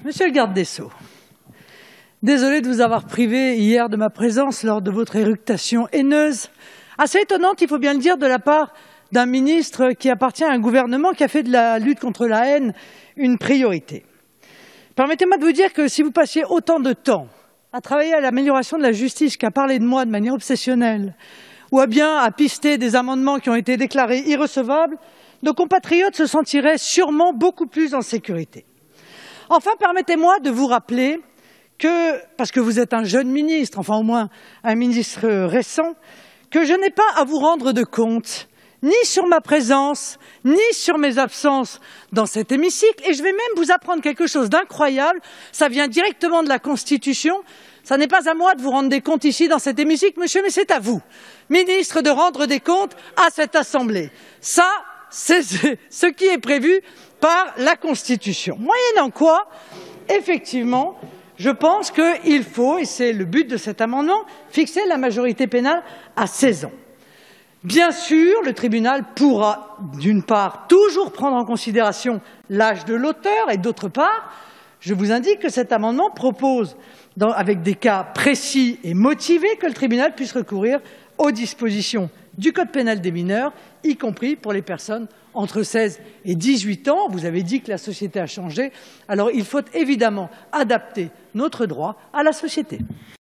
Monsieur le garde des Sceaux, désolé de vous avoir privé hier de ma présence lors de votre éructation haineuse, assez étonnante, il faut bien le dire, de la part d'un ministre qui appartient à un gouvernement qui a fait de la lutte contre la haine une priorité. Permettez-moi de vous dire que si vous passiez autant de temps à travailler à l'amélioration de la justice qu'à parler de moi de manière obsessionnelle, ou à bien à pister des amendements qui ont été déclarés irrecevables, nos compatriotes se sentiraient sûrement beaucoup plus en sécurité. Enfin, permettez-moi de vous rappeler que, parce que vous êtes un jeune ministre, enfin au moins un ministre récent, que je n'ai pas à vous rendre de compte ni sur ma présence, ni sur mes absences dans cet hémicycle. Et je vais même vous apprendre quelque chose d'incroyable, ça vient directement de la Constitution. Ça n'est pas à moi de vous rendre des comptes ici dans cet hémicycle, monsieur, mais c'est à vous, ministre, de rendre des comptes à cette Assemblée. Ça, c'est ce qui est prévu par la Constitution. Moyennant quoi, effectivement, je pense qu'il faut, et c'est le but de cet amendement, fixer la majorité pénale à 16 ans. Bien sûr, le tribunal pourra, d'une part, toujours prendre en considération l'âge de l'auteur, et d'autre part, je vous indique que cet amendement propose, avec des cas précis et motivés, que le tribunal puisse recourir aux dispositions du Code pénal des mineurs, y compris pour les personnes entre 16 et 18 ans. Vous avez dit que la société a changé, alors il faut évidemment adapter notre droit à la société.